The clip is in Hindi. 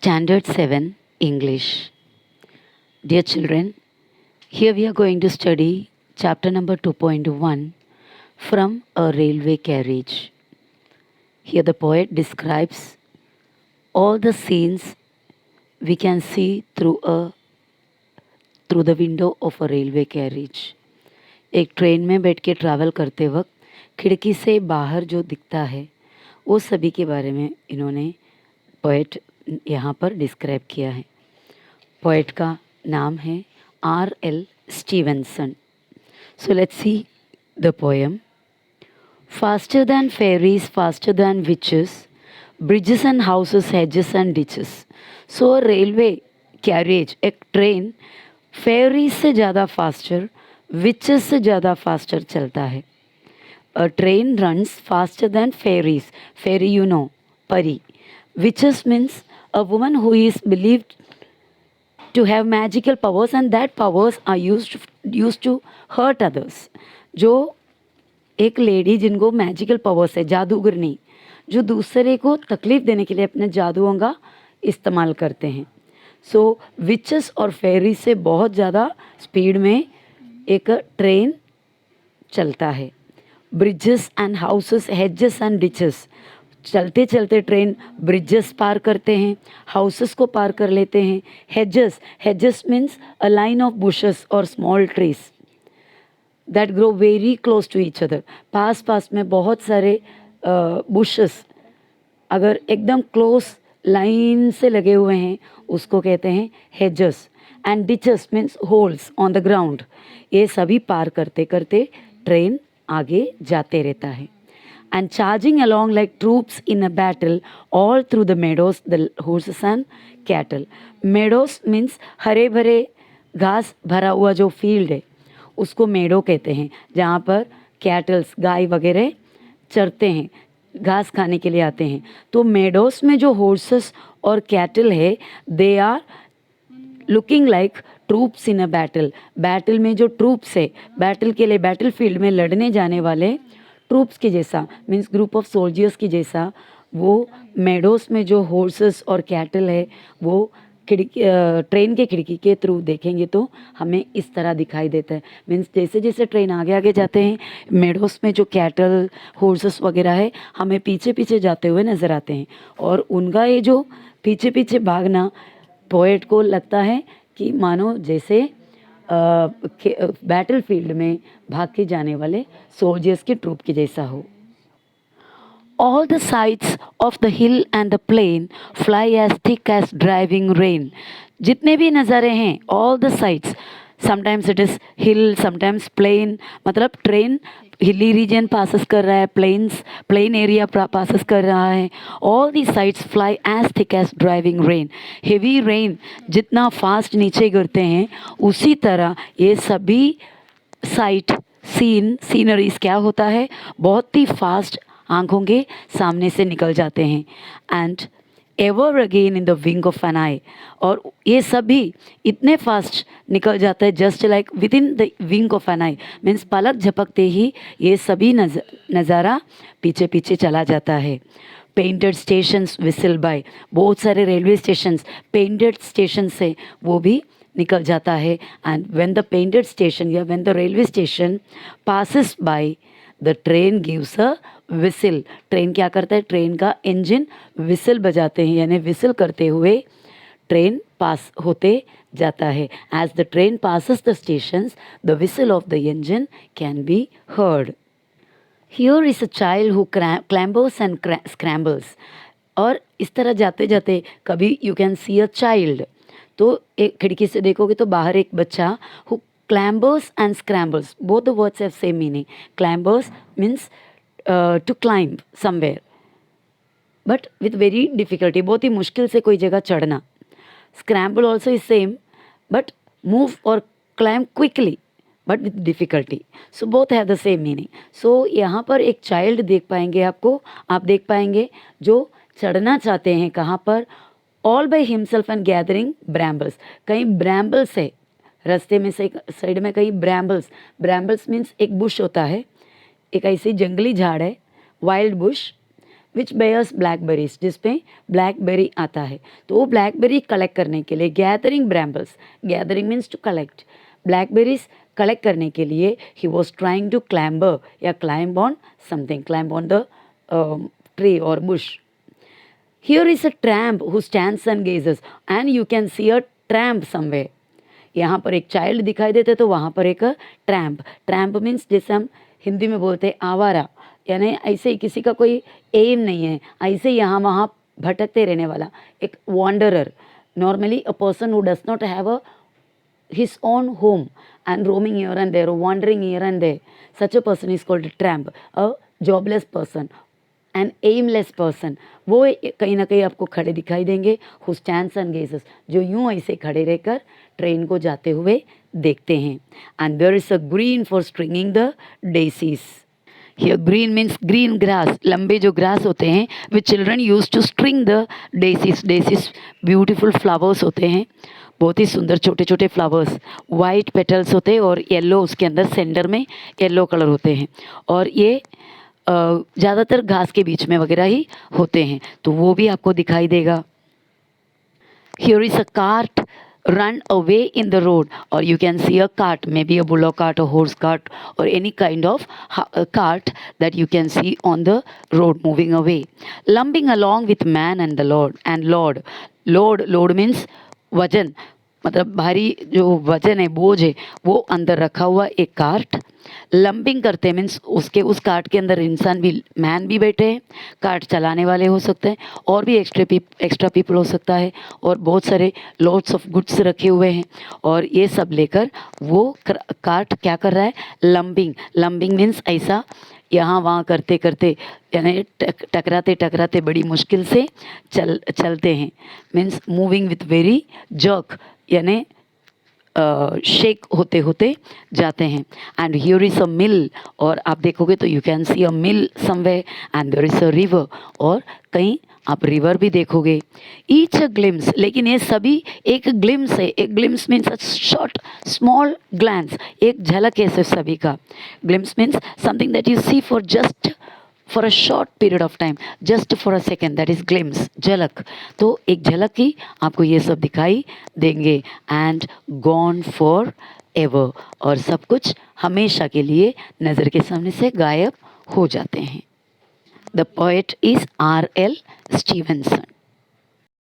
Standard 7 English. Dear children, here we are going to study chapter number 2.1 from a railway carriage. Here the poet describes all the scenes we can see through the window of a railway carriage. एक ट्रेन में बैठ के ट्रैवल करते वक्त खिड़की से बाहर जो दिखता है वो सभी के बारे में इन्होंने पोएट यहाँ पर डिस्क्राइब किया है. पोएट का नाम है R.L. Stevenson. So let's see the poem. Faster than fairies, faster than witches, bridges and houses, hedges and ditches. So a railway carriage, एक ट्रेन फेरीज से ज़्यादा फास्टर, विचेस से ज़्यादा फास्टर चलता है. A train runs faster than fairies. Fairy, you know, pari. Witches means a woman who is believed to have magical powers and that powers are used to hurt others. जो एक लेडी जिनको मैजिकल पावर्स है, जादूगरनी, जो दूसरे को तकलीफ देने के लिए अपने जादुओं का इस्तेमाल करते हैं. सो विचेस और फेरी से बहुत ज़्यादा स्पीड में एक ट्रेन चलता है. Bridges and houses, hedges and ditches. चलते चलते ट्रेन ब्रिजेस पार करते हैं, हाउसेस को पार कर लेते हैं. Hedges means a line of bushes और small trees that grow very close to each other. पास में बहुत सारे बुशेस अगर एकदम क्लोज लाइन से लगे हुए हैं उसको कहते हैं hedges. And ditches means holes on the ground. ये सभी पार करते करते ट्रेन आगे जाते रहता है. And charging along like troops in a battle all through the meadows, the horses and cattle. Meadows means हरे भरे घास भरा हुआ जो फील्ड है उसको मेडो कहते हैं, जहाँ पर कैटल्स, गाय वगैरह चरते हैं, घास खाने के लिए आते हैं. तो मेडोस में जो हॉर्सेस और कैटल है they are looking like troops in a battle. Battle में जो ट्रूप्स है, बैटल के लिए बैटल फील्ड में लड़ने जाने वाले ट्रूप्स के जैसा, मीन्स ग्रुप ऑफ सोल्जर्स की जैसा, वो मेडोस में जो हॉर्सेस और कैटल है वो ट्रेन के खिड़की के थ्रू देखेंगे तो हमें इस तरह दिखाई देता है. मीन्स जैसे जैसे ट्रेन आगे आगे जाते हैं मेडोस में जो कैटल, हॉर्सेस वगैरह है हमें पीछे पीछे जाते हुए नज़र आते हैं. और उनका ये जो पीछे पीछे भागना पोएट को लगता है कि मानो जैसे बैटल फील्ड में भाग के जाने वाले सोल्जर्स के ट्रूप के जैसा हो. All the sights of the hill and the plain fly as thick as driving rain. जितने भी नज़ारे हैं, all the sights, sometimes it is hill, sometimes plain, मतलब ट्रेन हिली रीजन पासेस कर रहा है, प्लेन एरिया पासेस कर रहा है. All the sides fly as thick as driving rain. Heavy rain जितना फास्ट नीचे गिरते हैं उसी तरह ये सभी साइट सीनरीज क्या होता है, बहुत ही फास्ट आंखों के सामने से निकल जाते हैं. And ever again in the wink of an eye. और ये सभी इतने फास्ट निकल जाता है just like within the wink of an eye. Means पलक झपकते ही ये सभी नज़ारा पीछे पीछे चला जाता है. Painted stations whistle by. बहुत सारे रेलवे स्टेशंस पेंटेड स्टेशन से वो भी निकल जाता है. And when the painted station या when the railway station passes by the train gives a whistle. Train क्या करता है, ट्रेन का इंजन विसिल बजाते हैं, यानी विसिल करते हुए ट्रेन पास होते जाता है. As the train passes the stations the whistle of the engine can be heard. Here is a child who clambers and scrambles. और इस तरह जाते जाते कभी you can see a child, तो एक खिड़की से देखोगे तो बाहर एक बच्चा who clambers and scrambles. Both the words have same meaning. Clambers means to climb somewhere, but with very difficulty. बहुत ही मुश्किल से कोई जगह चढ़ना. Scramble also is same, but move or climb quickly, but with difficulty. So both have the same meaning. So यहाँ पर एक child देख पाएंगे आप देख पाएंगे जो चढ़ना चाहते हैं कहाँ पर, all by himself and gathering brambles. कहीं brambles है रास्ते में से साइड में, कहीं ब्रैम्बल्स मीन्स एक बुश होता है, एक ऐसी जंगली झाड़ है, wild bush. Which bears blackberries, जिसपे ब्लैकबेरी आता है। तो वो ब्लैकबेरी कलेक्ट करने के लिए, gathering brambles, gathering means to collect, blackberries collect करने के लिए he was trying to climber या climb on something, climb on the tree और bush. Here is a tramp who stands and gazes, and you can see a tramp somewhere. यहाँ पर एक चाइल्ड दिखाई देते तो वहाँ पर एक ट्रैम्प. ट्रैम्प मीन्स जैसे हम हिंदी में बोलते हैं आवारा, यानी ऐसे ही किसी का कोई एम नहीं है, ऐसे ही यहाँ वहाँ भटकते रहने वाला एक wanderer. Normally a person who does not have a his own home and roaming here and there, wandering here and there, such a person is called a tramp, a jobless person, an aimless person. वो कहीं ना कहीं आपको खड़े दिखाई देंगे, who stands and gazes, जो यूं ऐसे खड़े रहकर ट्रेन को जाते हुए देखते हैं. And there is a green for stringing the daisies. Here green means green grass, लंबे जो grass होते हैं which children used to string the daisies. daisies beautiful flowers होते हैं, बहुत ही सुंदर छोटे छोटे फ्लावर्स, वाइट पेटल्स होते हैं और येलो उसके अंदर सेंटर में येलो कलर होते हैं. और ये ज़्यादातर घास के बीच में वगैरह ही होते हैं, तो वो भी आपको दिखाई देगा. Here is a cart run away in the road, or you can see a cart, maybe a bullock cart, a horse cart, or any kind of cart that you can see on the road moving away, lumbering along with man and the lord and lord. Load means वजन, मतलब भारी जो वजन है, बोझ है, वो अंदर रखा हुआ एक कार्ट. लंबिंग करते मीन्स उसके उस कार्ट के अंदर इंसान भी, मैन भी बैठे हैं, कार्ट चलाने वाले हो सकते हैं, और भी एक्स्ट्रा पीपल हो सकता है, और बहुत सारे लॉट्स ऑफ गुड्स रखे हुए हैं, और ये सब लेकर वो कार्ट क्या कर रहा है, लंबिंग मीन्स ऐसा यहाँ वहाँ करते करते, यानी टकराते बड़ी मुश्किल से चलते हैं, means moving with very jerk, यानी शेक होते होते जाते हैं. And here is a mill, और आप देखोगे तो you can see a mill somewhere, and there is a river, और कहीं आप रिवर भी देखोगे. ईच अ ग्लिम्स, लेकिन ये सभी एक ग्लिम्स है. एक glimpse means a short small glance, एक झलक है सिर्फ सभी का. Glimpse means something that you see for just for a short period of time, just for a second, that is glimpse, झलक. तो एक झलक ही आपको ये सब दिखाई देंगे. एंड गॉन फॉर एवर, और सब कुछ हमेशा के लिए नज़र के सामने से गायब हो जाते हैं. The poet is R.L. Stevenson.